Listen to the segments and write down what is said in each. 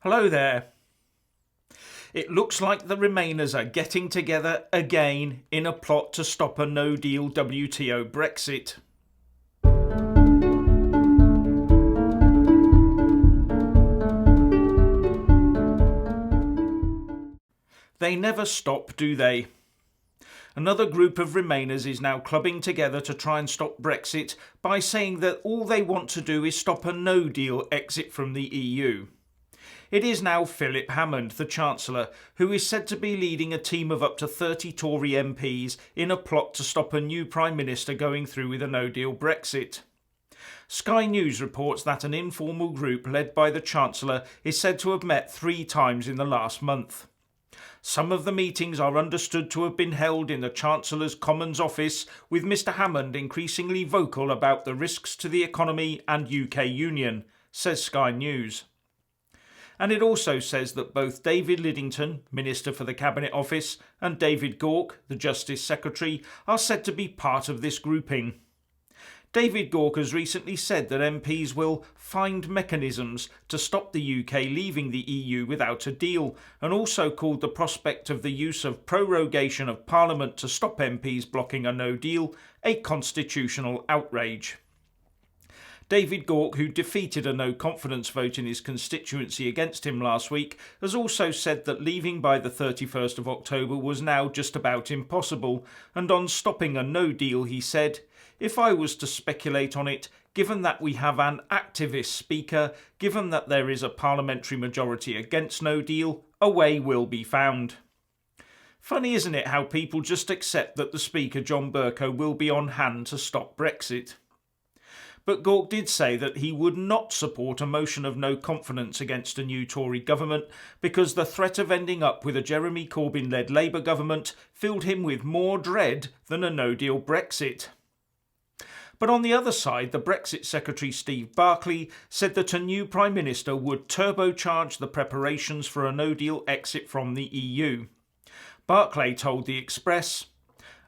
Hello there. It looks like the Remainers are getting together again in a plot to stop a no-deal WTO Brexit. They never stop, do they? Another group of Remainers is now clubbing together to try and stop Brexit by saying that all they want to do is stop a no-deal exit from the EU. It is now Philip Hammond, the Chancellor, who is said to be leading a team of up to 30 Tory MPs in a plot to stop a new Prime Minister going through with a no-deal Brexit. Sky News reports that an informal group led by the Chancellor is said to have met 3 times in the last month. Some of the meetings are understood to have been held in the Chancellor's Commons office, with Mr Hammond increasingly vocal about the risks to the economy and UK Union, says Sky News. And it also says that both David Lidington, Minister for the Cabinet Office, and David Gauke, the Justice Secretary, are said to be part of this grouping. David Gauke has recently said that MPs will find mechanisms to stop the UK leaving the EU without a deal, and also called the prospect of the use of prorogation of Parliament to stop MPs blocking a no deal a constitutional outrage. David Gauke, who defeated a no-confidence vote in his constituency against him last week, has also said that leaving by the 31st of October was now just about impossible, and on stopping a no-deal he said, "If I was to speculate on it, given that we have an activist speaker, given that there is a parliamentary majority against no deal, a way will be found." Funny, isn't it, how people just accept that the Speaker, John Bercow, will be on hand to stop Brexit? But Gauke did say that he would not support a motion of no confidence against a new Tory government because the threat of ending up with a Jeremy Corbyn-led Labour government filled him with more dread than a no-deal Brexit. But on the other side, the Brexit Secretary Steve Barclay said that a new Prime Minister would turbocharge the preparations for a no-deal exit from the EU. Barclay told The Express,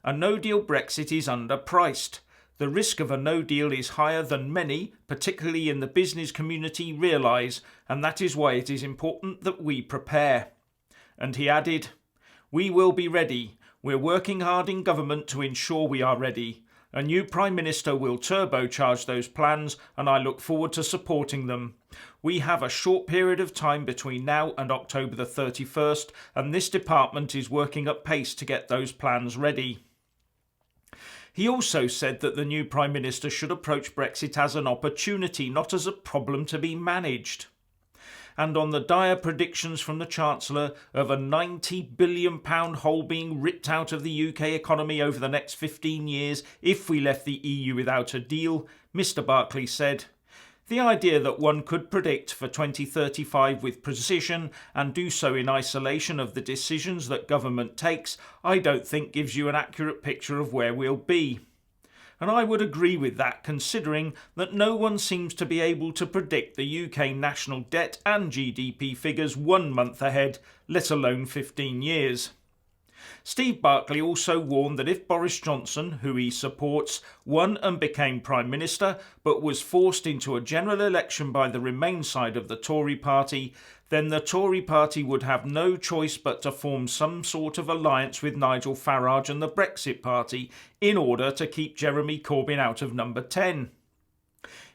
"A no-deal Brexit is underpriced. The risk of a no-deal is higher than many, particularly in the business community, realise, and that is why it is important that we prepare." And he added, "We will be ready. We're working hard in government to ensure we are ready. A new Prime Minister will turbocharge those plans, and I look forward to supporting them. We have a short period of time between now and October the 31st, and this department is working at pace to get those plans ready." He also said that the new Prime Minister should approach Brexit as an opportunity, not as a problem to be managed. And on the dire predictions from the Chancellor of a £90 billion hole being ripped out of the UK economy over the next 15 years if we left the EU without a deal, Mr Barclay said, "The idea that one could predict for 2035 with precision and do so in isolation of the decisions that government takes, I don't think gives you an accurate picture of where we'll be." And I would agree with that, considering that no one seems to be able to predict the UK national debt and GDP figures 1 month ahead, let alone 15 years. Steve Barclay also warned that if Boris Johnson, who he supports, won and became Prime Minister but was forced into a general election by the Remain side of the Tory party, then the Tory party would have no choice but to form some sort of alliance with Nigel Farage and the Brexit party in order to keep Jeremy Corbyn out of number 10.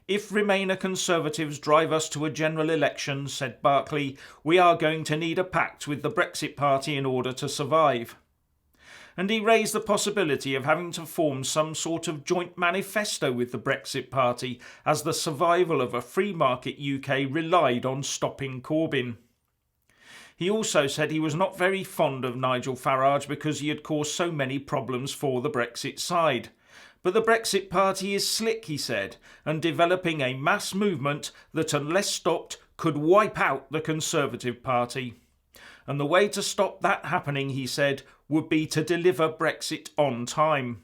"If Remainer Conservatives drive us to a general election," said Barclay, "we are going to need a pact with the Brexit party in order to survive." And he raised the possibility of having to form some sort of joint manifesto with the Brexit party, as the survival of a free market UK relied on stopping Corbyn. He also said he was not very fond of Nigel Farage because he had caused so many problems for the Brexit side. But the Brexit party is slick, he said, and developing a mass movement that, unless stopped, could wipe out the Conservative Party. And the way to stop that happening, he said, would be to deliver Brexit on time.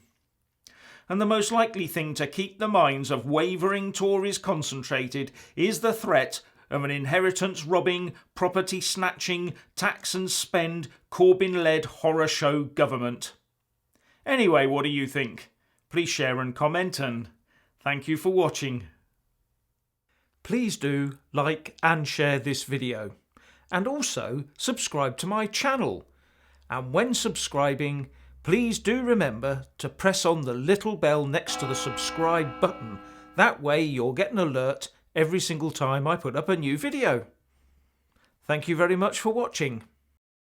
And the most likely thing to keep the minds of wavering Tories concentrated is the threat of an inheritance-robbing, property-snatching, tax and spend, Corbyn-led horror show government. Anyway, what do you think? Please share and comment, and thank you for watching. Please do like and share this video. and also subscribe to my channel. And when subscribing, please do remember to press on the little bell next to the subscribe button. That way you'll get an alert every single time I put up a new video. Thank you very much for watching.